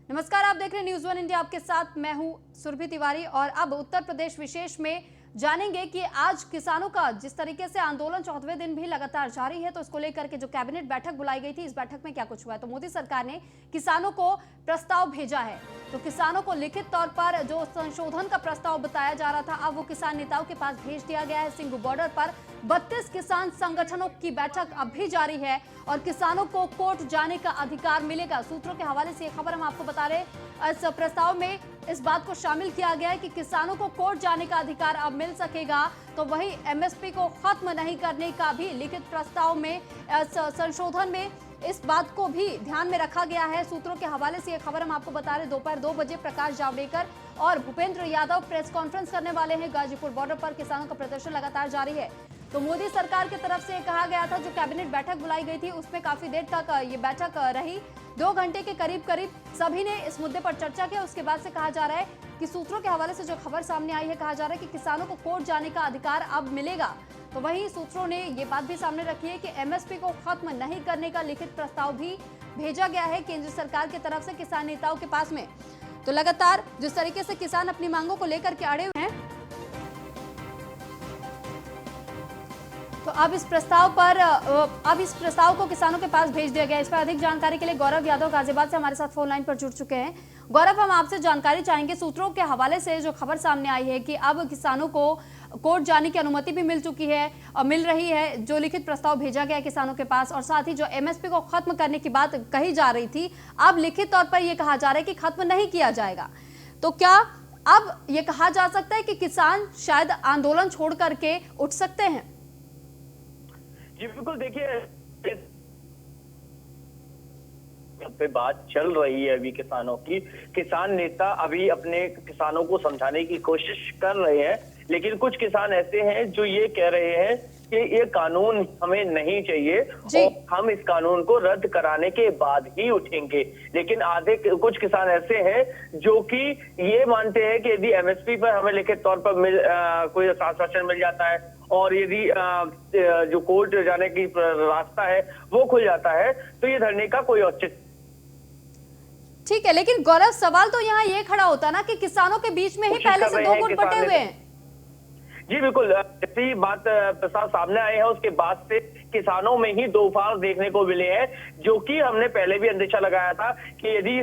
नमस्कार, आप देख रहे हैं न्यूज़ वन इंडिया। आपके साथ मैं हूं सुरभि तिवारी। और अब उत्तर प्रदेश विशेष में जानेंगे कि आज किसानों का जिस तरीके से आंदोलन 14वें दिन भी लगातार जारी है, तो इसको लेकर के जो कैबिनेट बैठक बुलाई गई थी, इस बैठक में क्या कुछ हुआ है। तो मोदी सरकार ने किसानों को प्रस्ताव भेजा है। तो किसानों को लिखित तौर पर जो संशोधन का प्रस्ताव बताया जा रहा था, अब वो किसान नेताओं के पास भेज दिया गया है। सिंघू बॉर्डर पर 32 किसान संगठनों की बैठक अब भी जारी है और किसानों को कोर्ट जाने का अधिकार मिलेगा। सूत्रों के हवाले से ये खबर हम आपको बता रहे हैं। इस प्रस्ताव में इस बात को शामिल किया गया है कि किसानों को कोर्ट जाने का अधिकार अब मिल सकेगा। तो वही एमएसपी को खत्म नहीं करने का भी लिखित प्रस्ताव में संशोधन में इस बात को भी ध्यान में रखा गया है। सूत्रों के हवाले से यह खबर हम आपको बता रहे। दोपहर 2 बजे प्रकाश जावड़ेकर और भूपेंद्र यादव प्रेस कॉन्फ्रेंस करने वाले हैं। गाजीपुर बॉर्डर पर किसानों का प्रदर्शन लगातार जारी है। तो मोदी सरकार की तरफ से कहा गया था, जो कैबिनेट बैठक बुलाई गई थी उसमें काफी देर तक ये बैठक रही। 2 घंटे के करीब सभी ने इस मुद्दे पर चर्चा की। उसके बाद से कहा जा रहा है कि सूत्रों के हवाले से जो खबर सामने आई है, कहा जा रहा है कि किसानों को कोर्ट जाने का अधिकार अब मिलेगा। तो वहीं सूत्रों ने ये बात भी सामने रखी है कि एमएसपी को खत्म नहीं करने का लिखित प्रस्ताव भी भेजा गया है केंद्र सरकार की तरफ से किसान नेताओं के पास में। तो लगातार जिस तरीके से किसान अपनी मांगों को लेकर के अड़े हुए हैं, तो अब इस प्रस्ताव को किसानों के पास भेज दिया गया है। इस पर अधिक जानकारी के लिए गौरव यादव गाजियाबाद से हमारे साथ फोन लाइन पर जुड़ चुके हैं। गौरव, हम आपसे जानकारी चाहेंगे, सूत्रों के हवाले से जो खबर सामने आई है कि अब किसानों को कोर्ट जाने की अनुमति भी मिल चुकी है और मिल रही है, जो लिखित प्रस्ताव भेजा गया है किसानों के पास, और साथ ही जो एमएसपी को खत्म करने की बात कही जा रही थी, अब लिखित तौर पर यह कहा जा रहा है कि खत्म नहीं किया जाएगा। तो क्या अब यह कहा जा सकता है कि किसान शायद आंदोलन छोड़ करके उठ सकते हैं? जी बिल्कुल, देखिए पे बात चल रही है अभी किसानों की। किसान नेता अभी अपने किसानों को समझाने की कोशिश कर रहे हैं, लेकिन कुछ किसान ऐसे हैं जो ये कह रहे हैं कि ये कानून हमें नहीं चाहिए और हम इस कानून को रद्द कराने के बाद ही उठेंगे। लेकिन कुछ किसान ऐसे हैं जो कि ये मानते हैं कि यदि एमएसपी पर हमें लिखित तौर पर कोई आश्वासन मिल जाता है और यदि जो कोर्ट जाने की रास्ता है वो खुल जाता है, तो ये धरने का कोई औचित्य। ठीक है, लेकिन गौरव, सवाल तो यहाँ ये खड़ा होता ना कि किसानों के बीच में ही पहले से 2 गुट बटे हुए हैं। जी बिल्कुल, जैसी बात प्रस्ताव सामने आए हैं उसके बाद से किसानों में ही 2 फाड़ देखने को मिले हैं, जो कि हमने पहले भी अंदेशा लगाया था कि यदि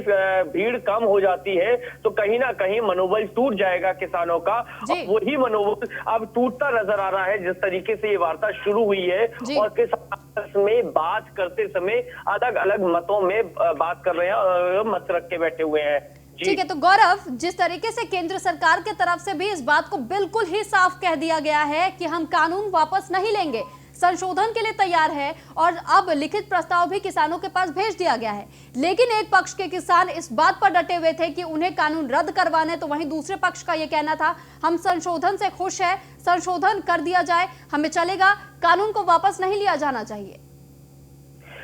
भीड़ कम हो जाती है तो कहीं ना कहीं मनोबल टूट जाएगा किसानों का। वही मनोबल अब टूटता नजर आ रहा है जिस तरीके से ये वार्ता शुरू हुई है। और किसान में बात करते समय अलग अलग मतों में बात कर रहे हैं और मत रख के बैठे हुए हैं। ठीक है, तो गौरव, जिस तरीके से केंद्र सरकार की तरफ से भी इस बात को बिल्कुल ही साफ कह दिया गया है कि हम कानून वापस नहीं लेंगे, संशोधन के लिए तैयार है, और अब लिखित प्रस्ताव भी किसानों के पास भेज दिया गया है। लेकिन एक पक्ष के किसान इस बात पर डटे हुए थे कि उन्हें कानून रद्द करवाने, तो वहीं दूसरे पक्ष का यह कहना था हम संशोधन से खुश है, संशोधन कर दिया जाए, हमें चलेगा, कानून को वापस नहीं लिया जाना चाहिए।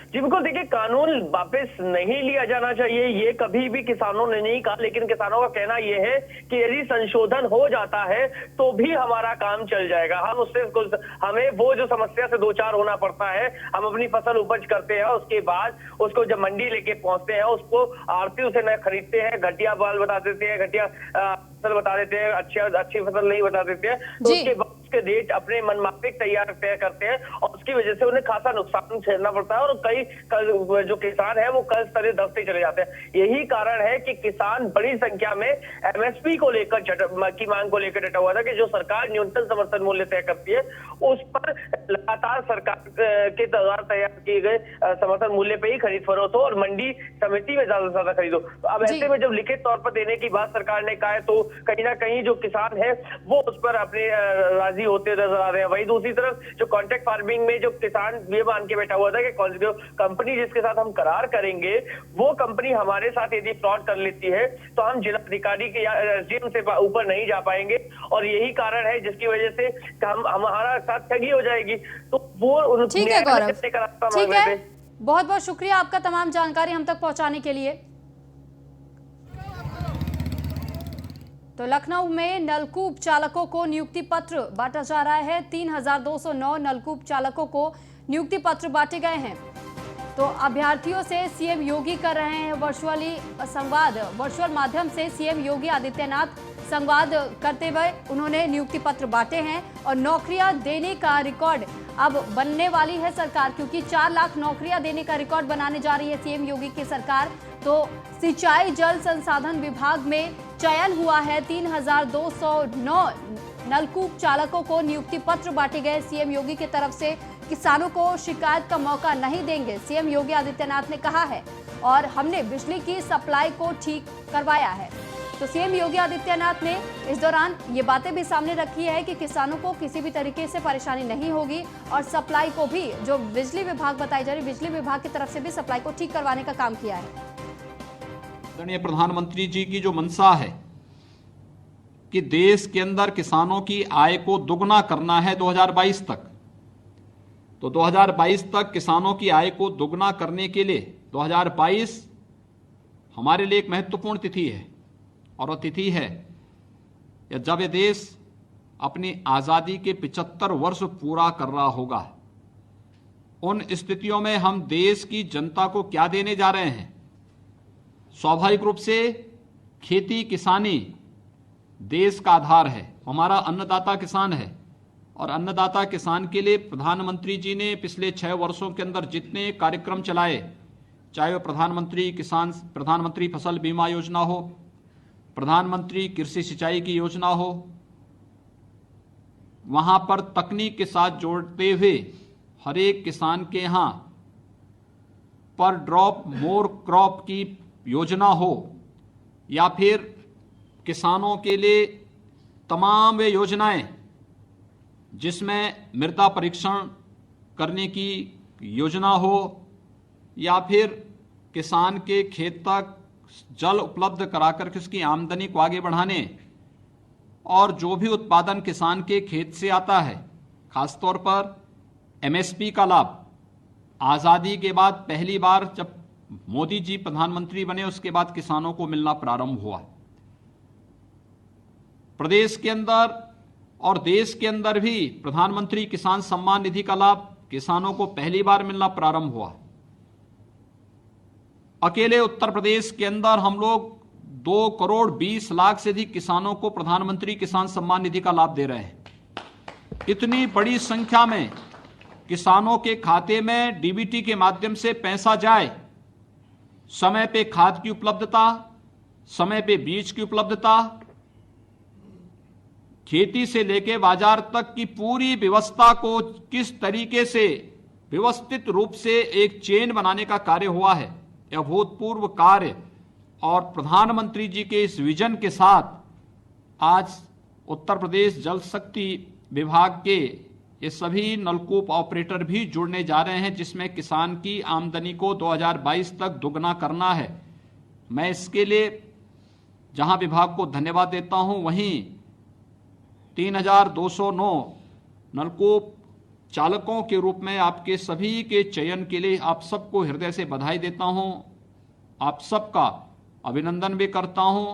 जी बिल्कुल, देखिए कानून वापस नहीं लिया जाना चाहिए ये कभी भी किसानों ने नहीं कहा, लेकिन किसानों का कहना यह है कि यदि संशोधन हो जाता है तो भी हमारा काम चल जाएगा। हम उससे हमें वो जो समस्या से 2-4 होना पड़ता है, हम अपनी फसल उपज करते हैं, उसके बाद उसको जब मंडी लेके पहुंचते हैं, उसको आड़ती उसे न खरीदते हैं, घटिया बाल बता देते हैं, घटिया फसल बता देते हैं, अच्छी फसल नहीं बता देते हैं, तो उसके बाद उसके रेट अपने मनमाफिक तय करते हैं और उसकी वजह से उन्हें खासा नुकसान झेलना पड़ता है और कई जो किसान है वो कर्ज तले दबते चले जाते हैं। यही कारण है कि किसान बड़ी संख्या में एमएसपी को लेकर की मांग को लेकर डटा हुआ था कि जो सरकार न्यूनतम समर्थन मूल्य तय करती है उस पर लगातार सरकार के द्वारा तैयार किए गए समर्थन मूल्य पे ही खरीद फरोख्त हो और मंडी समिति में ज्यादा से ज्यादा खरीदो। तो अब ऐसे में जब लिखित तौर पर देने की बात सरकार ने कहा है, तो कहीं ना कहीं जो किसान है वो उस पर अपने राजी होते नजर आ रहे हैं। वही दूसरी तरफ जो कॉन्ट्रैक्ट फार्मिंग में जो किसान ये मान के बैठा हुआ था कि कंपनी जिसके साथ हम करार करेंगे वो कंपनी हमारे साथ यदि फ्रॉड कर लेती है तो हम जिला अधिकारी के या एसडीएम से ऊपर नहीं जा पाएंगे और यही कारण है जिसकी वजह से हमारा साथ ठगी हो जाएगी। तो वो ठीक है गौरव, ठीक है, बहुत बहुत शुक्रिया आपका तमाम जानकारी हम तक पहुंचाने के लिए। तो लखनऊ में नलकूप चालकों को नियुक्ति पत्र बांटा जा रहा है। 3209 नलकूप चालकों को नियुक्ति पत्र बांटे गए हैं। तो अभ्यर्थियों से सीएम योगी कर रहे हैं वर्चुअली संवाद। वर्चुअल माध्यम से सीएम योगी आदित्यनाथ संवाद करते हुए उन्होंने नियुक्ति पत्र बांटे हैं और नौकरियां देने का रिकॉर्ड अब बनने वाली है सरकार, क्योंकि 4 लाख नौकरियां देने का रिकॉर्ड बनाने जा रही है सीएम योगी की सरकार। तो सिंचाई जल संसाधन विभाग में चयन हुआ है। 3209 नलकूप चालकों को नियुक्ति पत्र बांटे गए सीएम योगी की तरफ से। किसानों को शिकायत का मौका नहीं देंगे, सीएम योगी आदित्यनाथ ने कहा है। और हमने बिजली की सप्लाई को ठीक करवाया है। तो सीएम योगी आदित्यनाथ ने इस दौरान ये बातें भी सामने रखी है कि किसानों को किसी भी तरीके से परेशानी नहीं होगी और सप्लाई को भी, जो बिजली विभाग बताई जा रही, बिजली विभाग की तरफ से भी सप्लाई को ठीक करवाने का काम किया है। आदरणीय प्रधानमंत्री जी की जो मंशा है कि देश के अंदर किसानों की आय को दुगना करना है 2022 तक, तो 2022 तक किसानों की आय को दुगना करने के लिए 2022 हमारे लिए एक महत्वपूर्ण तिथि है। और वह तिथि है जब यह देश अपनी आज़ादी के 75 वर्ष पूरा कर रहा होगा। उन स्थितियों में हम देश की जनता को क्या देने जा रहे हैं? स्वाभाविक रूप से खेती किसानी देश का आधार है, हमारा अन्नदाता किसान है। और अन्नदाता किसान के लिए प्रधानमंत्री जी ने पिछले 6 वर्षों के अंदर जितने कार्यक्रम चलाए, चाहे वो प्रधानमंत्री फसल बीमा योजना हो, प्रधानमंत्री कृषि सिंचाई की योजना हो, वहां पर तकनीक के साथ जोड़ते हुए हर एक किसान के यहां पर ड्रॉप मोर क्रॉप की योजना हो, या फिर किसानों के लिए तमाम वे योजनाएं जिसमें मृदा परीक्षण करने की योजना हो, या फिर किसान के खेत तक जल उपलब्ध कराकर के उसकी आमदनी को आगे बढ़ाने, और जो भी उत्पादन किसान के खेत से आता है, खासतौर पर एमएसपी का लाभ आज़ादी के बाद पहली बार जब मोदी जी प्रधानमंत्री बने उसके बाद किसानों को मिलना प्रारंभ हुआ। प्रदेश के अंदर और देश के अंदर भी प्रधानमंत्री किसान सम्मान निधि का लाभ किसानों को पहली बार मिलना प्रारंभ हुआ। अकेले उत्तर प्रदेश के अंदर हम लोग 2 करोड़ 20 लाख से अधिक किसानों को प्रधानमंत्री किसान सम्मान निधि का लाभ दे रहे हैं। इतनी बड़ी संख्या में किसानों के खाते में डीबीटी के माध्यम से पैसा जाए, समय पे खाद की उपलब्धता, समय पे बीज की उपलब्धता, खेती से लेकर बाजार तक की पूरी व्यवस्था को किस तरीके से व्यवस्थित रूप से एक चेन बनाने का कार्य हुआ है, यह अभूतपूर्व कार्य। और प्रधानमंत्री जी के इस विजन के साथ आज उत्तर प्रदेश जल शक्ति विभाग के ये सभी नलकूप ऑपरेटर भी जुड़ने जा रहे हैं, जिसमें किसान की आमदनी को 2022 तक दुगना करना है। मैं इसके लिए जहां विभाग को धन्यवाद देता हूं, वहीं 3209 नलकूप चालकों के रूप में आपके सभी के चयन के लिए आप सबको हृदय से बधाई देता हूं। आप सबका अभिनंदन भी करता हूं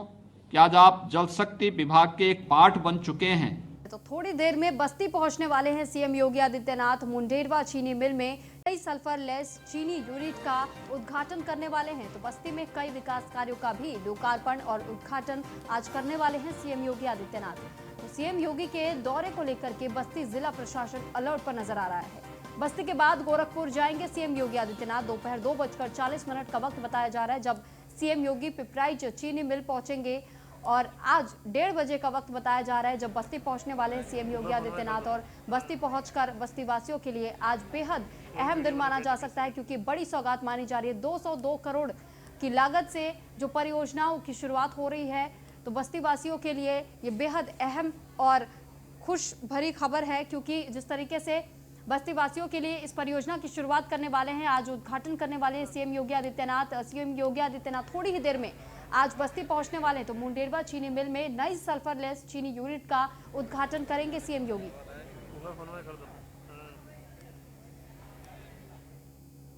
कि आज आप जल शक्ति विभाग के एक पार्ट बन चुके हैं। तो थोड़ी देर में बस्ती पहुंचने वाले हैं सीएम योगी आदित्यनाथ। मुंडेरवा चीनी मिल में कई सल्फर लेस चीनी यूनिट का उद्घाटन करने वाले हैं। तो बस्ती में कई विकास कार्यों का भी लोकार्पण और उद्घाटन आज करने वाले हैं सीएम योगी आदित्यनाथ। तो सीएम योगी के दौरे को लेकर के बस्ती जिला प्रशासन अलर्ट पर नजर आ रहा है। बस्ती के बाद गोरखपुर जाएंगे सीएम योगी आदित्यनाथ। दोपहर 2:40 का वक्त बताया जा रहा है जब सीएम योगी पिपराइच चीनी मिल पहुंचेंगे, और आज 1:30 बजे का वक्त बताया जा रहा है जब बस्ती पहुंचने वाले हैं सीएम योगी आदित्यनाथ। और बस्ती पहुंचकर बस्ती वासियों के लिए आज बेहद अहम दिन माना जा सकता है, क्योंकि बड़ी सौगात मानी जा रही है। 202 करोड़ की लागत से जो परियोजनाओं की शुरुआत हो रही है, तो बस्ती वासियों के लिए ये बेहद अहम और खुश भरी खबर है, क्योंकि जिस तरीके से बस्ती वासियों के लिए इस परियोजना की शुरुआत करने वाले हैं, आज उद्घाटन करने वाले हैं सीएम योगी आदित्यनाथ। सीएम योगी आदित्यनाथ थोड़ी ही देर में आज बस्ती पहुंचने वाले हैं। तो मुंडेरवा चीनी मिल में नई सल्फर लेस चीनी यूनिट का उद्घाटन करेंगे सीएम योगी।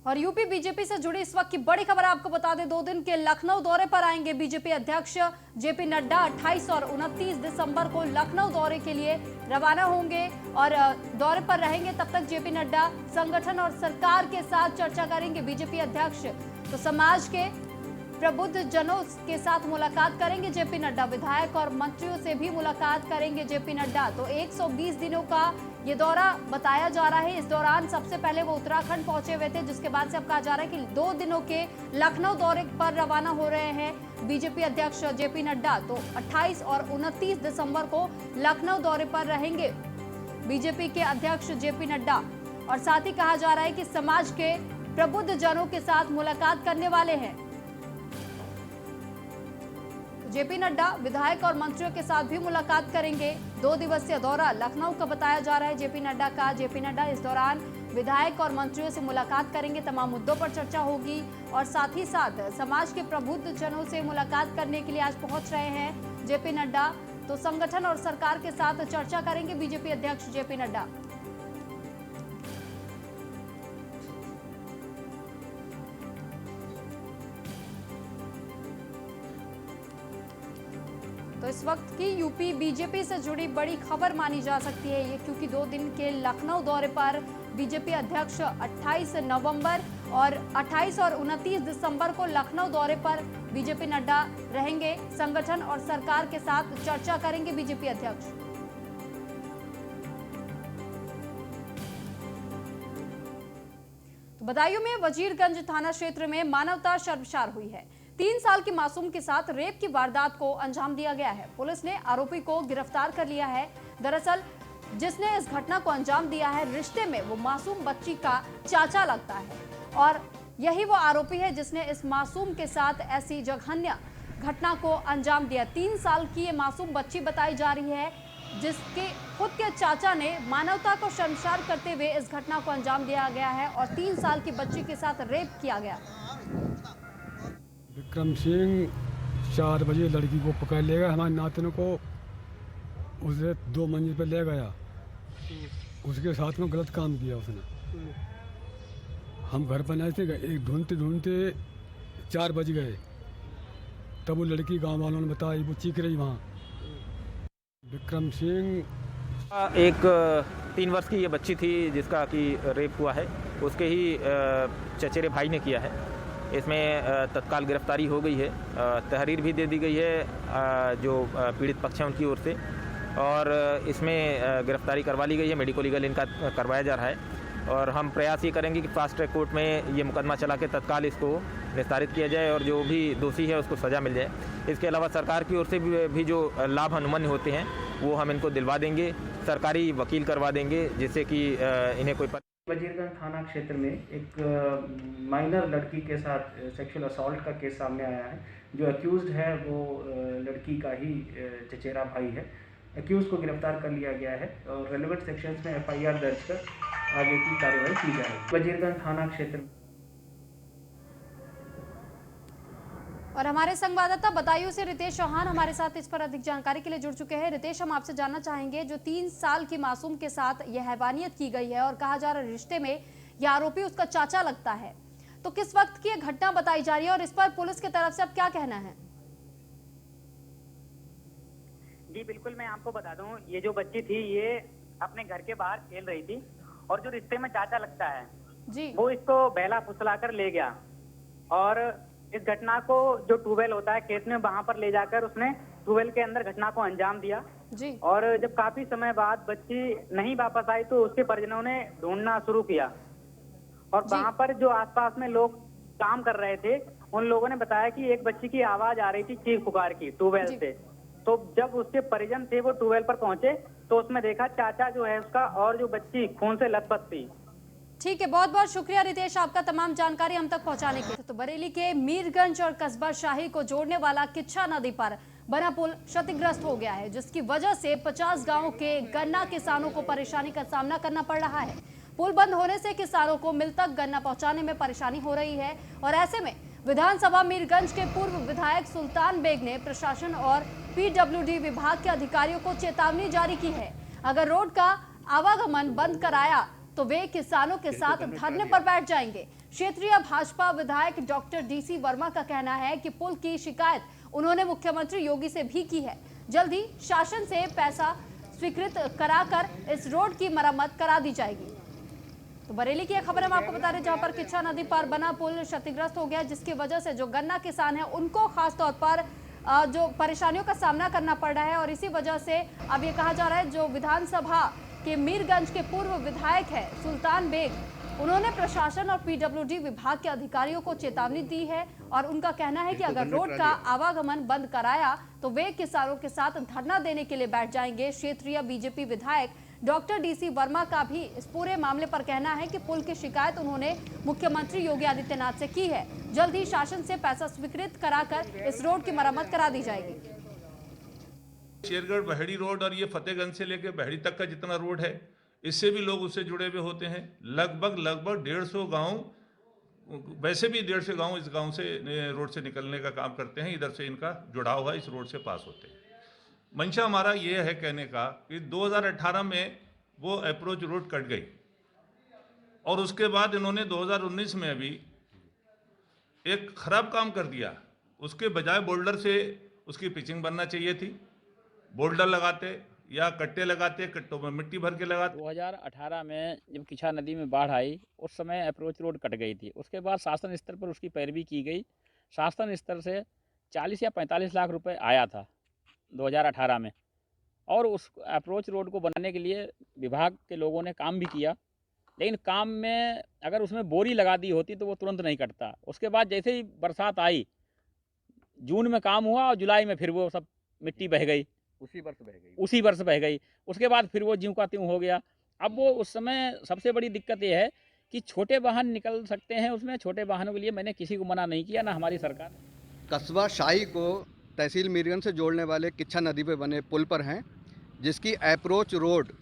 और यूपी बीजेपी से जुड़ी इस वक्त की बड़ी खबर आपको बता दें, 2 दिन के लखनऊ दौरे पर आएंगे बीजेपी अध्यक्ष जेपी नड्डा। 28 और 29 दिसंबर को लखनऊ दौरे के लिए रवाना होंगे और दौरे पर रहेंगे। तब तक जेपी नड्डा संगठन और सरकार के साथ चर्चा करेंगे। बीजेपी अध्यक्ष तो समाज के प्रबुद्ध जनों के साथ मुलाकात करेंगे जेपी नड्डा। विधायक और मंत्रियों से भी मुलाकात करेंगे जेपी नड्डा। तो 120 दिनों का ये दौरा बताया जा रहा है। इस दौरान सबसे पहले वो उत्तराखंड पहुंचे हुए थे, जिसके बाद से अब कहा जा रहा है कि 2 दिनों के लखनऊ दौरे पर रवाना हो रहे हैं बीजेपी अध्यक्ष जेपी नड्डा। तो 28 और 29 दिसंबर को लखनऊ दौरे पर रहेंगे बीजेपी के अध्यक्ष जेपी नड्डा। और साथ ही कहा जा रहा है कि समाज के प्रबुद्ध जनों के साथ मुलाकात करने वाले हैं जेपी नड्डा। विधायक और मंत्रियों के साथ भी मुलाकात करेंगे। 2 दिवसीय दौरा लखनऊ का बताया जा रहा है जेपी नड्डा का। जेपी नड्डा इस दौरान विधायक और मंत्रियों से मुलाकात करेंगे, तमाम मुद्दों पर चर्चा होगी और साथ ही साथ समाज के प्रबुद्ध जनों से मुलाकात करने के लिए आज पहुंच रहे हैं जेपी नड्डा। तो संगठन और सरकार के साथ चर्चा करेंगे बीजेपी अध्यक्ष जेपी नड्डा। तो इस वक्त की यूपी बीजेपी से जुड़ी बड़ी खबर मानी जा सकती है ये, क्योंकि 2 दिन के लखनऊ दौरे पर बीजेपी अध्यक्ष 28 नवंबर और 28 और 29 दिसंबर को लखनऊ दौरे पर बीजेपी नड्डा रहेंगे। संगठन और सरकार के साथ चर्चा करेंगे बीजेपी अध्यक्ष। तो बदायूं में वजीरगंज थाना क्षेत्र में मानवता शर्मसार हुई है। 3 साल की मासूम के साथ रेप की वारदात को अंजाम दिया गया है। पुलिस ने आरोपी को गिरफ्तार कर लिया है। दरअसल जिसने इस घटना को अंजाम दिया है, रिश्ते में वो मासूम बच्ची का चाचा लगता है और यही वो आरोपी है जिसने इस मासूम के साथ ऐसी जघन्य घटना को अंजाम दिया। 3 साल की ये मासूम बच्ची बताई जा रही है, जिसके खुद के चाचा ने मानवता को शर्मसार करते हुए इस घटना को अंजाम दिया गया है और 3 साल की बच्ची के साथ रेप किया गया। विक्रम सिंह 4 बजे लड़की को पकड़ ले गया, हमारे नातन को उसे 2 मंजिल पर ले गया। उसके साथ में गलत काम किया उसने। हम घर पर नहीं थे, एक ढूंढते ढूंढते 4 बज गए, तब वो लड़की गांव वालों ने बताई, वो चीख रही वहाँ। विक्रम सिंह एक 3 वर्ष की ये बच्ची थी जिसका कि रेप हुआ है, उसके ही चचेरे भाई ने किया है। इसमें तत्काल गिरफ्तारी हो गई है, तहरीर भी दे दी गई है जो पीड़ित पक्ष हैं उनकी ओर से, और इसमें गिरफ्तारी करवा ली गई है। मेडिको लीगल इनका करवाया जा रहा है और हम प्रयास ये करेंगे कि फास्ट ट्रैक कोर्ट में ये मुकदमा चला के तत्काल इसको निस्तारित किया जाए और जो भी दोषी है उसको सज़ा मिल जाए। इसके अलावा सरकार की ओर से भी जो लाभ अनुमन्य होते हैं वो हम इनको दिलवा देंगे, सरकारी वकील करवा देंगे, जिससे कि इन्हें कोई वजीरगंज थाना क्षेत्र में एक माइनर लड़की के साथ सेक्सुअल असॉल्ट का केस सामने आया है। जो अक्यूज्ड है वो लड़की का ही चचेरा भाई है। अक्यूज को गिरफ्तार कर लिया गया है और रेलेवेंट सेक्शंस में FIR दर्ज कर आगे की कार्रवाई की जा रही है वजीरगंज थाना क्षेत्र में। और हमारे संवाददाता बदायूं से रितेश चौहान हमारे साथ इस पर अधिक जानकारी के लिए जुड़ चुके हैं। रितेश, हम आपसे जानना चाहेंगे, जो 3 साल की मासूम के साथ यह हैवानियत की गई है और कहा जा रहा है रिश्ते में यह आरोपी उसका चाचा लगता है, तो किस वक्त की यह घटना बताई जा रही है और इस पर पुलिस की तरफ से अब क्या कहना है? जी बिल्कुल, मैं आपको बता दूं, ये जो बच्ची थी ये अपने घर के बाहर खेल रही थी और जो रिश्ते में चाचा लगता है जी, वो इसको बहला फुसलाकर ले गया और इस घटना को जो ट्यूबवेल होता है खेत में, वहां पर ले जाकर उसने ट्यूबवेल के अंदर घटना को अंजाम दिया जी। और जब काफी समय बाद बच्ची नहीं वापस आई तो उसके परिजनों ने ढूंढना शुरू किया और वहां पर जो आसपास में लोग काम कर रहे थे उन लोगों ने बताया कि एक बच्ची की आवाज आ रही थी चीख पुकार की ट्यूबवेल से। तो जब उसके परिजन थे वो ट्यूबवेल पर पहुंचे तो उसमें देखा चाचा जो है उसका और जो बच्ची खून से लथपथ थी। ठीक है, बहुत बहुत शुक्रिया रितेश आपका तमाम जानकारी हम तक पहुंचाने के लिए। तो बरेली के मीरगंज और कस्बा शाही को जोड़ने वाला किच्छा नदी पर बना पुल क्षतिग्रस्त हो गया है, जिसकी वजह से 50 गांवों के गन्ना किसानों को परेशानी का सामना करना पड़ रहा है। पुल बंद होने से किसानों को मिल तक गन्ना पहुंचाने में परेशानी हो रही है और ऐसे में विधानसभा मीरगंज के पूर्व विधायक सुल्तान बेग ने प्रशासन और PWD विभाग के अधिकारियों को चेतावनी जारी की है। अगर रोड का आवागमन बंद कराया तो वे किसानों के साथ धरने पर बैठ जाएंगे। क्षेत्रीय भाजपा विधायक डॉक्टर डीसी वर्मा का कहना है कि पुल की शिकायत उन्होंने मुख्यमंत्री योगी से भी की है। जल्द ही शासन से पैसा स्वीकृत कराकर इस रोड की मरम्मत करा दी जाएगी। तो बरेली की एक खबर हम आपको बता रहे, जहां पर किच्छा नदी पर बना पुल क्षतिग्रस्त हो गया, जिसकी वजह से जो गन्ना किसान है उनको खास तौर पर जो परेशानियों का सामना करना पड़ रहा है। और इसी वजह से अब ये कहा जा रहा है, जो विधानसभा के मीरगंज के पूर्व विधायक है सुल्तान बेग, उन्होंने प्रशासन और पीडब्ल्यूडी विभाग के अधिकारियों को चेतावनी दी है और उनका कहना है कि अगर रोड का आवागमन बंद कराया तो वे किसानों के साथ धरना देने के लिए बैठ जाएंगे। क्षेत्रीय बीजेपी विधायक डॉक्टर डीसी वर्मा का भी इस पूरे मामले पर कहना है कि पुल की शिकायत उन्होंने मुख्यमंत्री योगी आदित्यनाथ से की है। जल्द ही शासन से पैसा स्वीकृत कराकर इस रोड की मरम्मत करा दी जाएगी। शेरगढ़ बहड़ी रोड और ये फतेहगंज से लेकर बहड़ी तक का जितना रोड है, इससे भी लोग उससे जुड़े हुए होते हैं। लगभग 150 गांव, वैसे भी 150 गांव इस गांव से रोड से निकलने का काम करते हैं। इधर से इनका जुड़ाव हुआ इस रोड से पास होते हैं। मंशा हमारा ये है कहने का कि 2018 में वो अप्रोच रोड कट गई और उसके बाद इन्होंने 2019 में अभी एक खराब काम कर दिया। उसके बजाय बोल्डर से उसकी पिचिंग बनना चाहिए थी। बोल्डर लगाते या कट्टे लगाते, कट्टों में मिट्टी भर के लगाते। 2018 में जब किच्छा नदी में बाढ़ आई, उस समय अप्रोच रोड कट गई थी। उसके बाद शासन स्तर पर उसकी पैरवी की गई। शासन स्तर से 40 या 45 लाख रुपए आया था 2018 में, और उस अप्रोच रोड को बनाने के लिए विभाग के लोगों ने काम भी किया। लेकिन काम में अगर उसमें बोरी लगा दी होती तो वो तुरंत नहीं कटता। उसके बाद जैसे ही बरसात आई, जून में काम हुआ और जुलाई में फिर वो सब मिट्टी बह गई, उसी वर्ष बह गई। उसके बाद फिर वो ज्यों का त्यों हो गया। अब वो उस समय सबसे बड़ी दिक्कत ये है कि छोटे वाहन निकल सकते हैं उसमें। छोटे वाहनों के लिए मैंने किसी को मना नहीं किया, ना हमारी सरकार। कस्बा शाही को तहसील मीरगंज से जोड़ने वाले किच्छा नदी पे बने पुल पर हैं, जिसकी अप्रोच रोड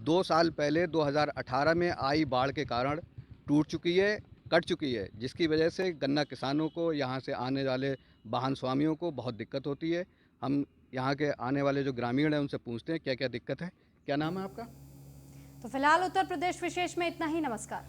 2 साल पहले 2018 में आई बाढ़ के कारण टूट चुकी है, कट चुकी है, जिसकी वजह से गन्ना किसानों को, यहाँ से आने वाले वाहन स्वामियों को बहुत दिक्कत होती है। हम यहाँ के आने वाले जो ग्रामीण हैं उनसे पूछते हैं क्या क्या दिक्कत है। क्या नाम है आपका? तो फिलहाल उत्तर प्रदेश विशेष में इतना ही। नमस्कार।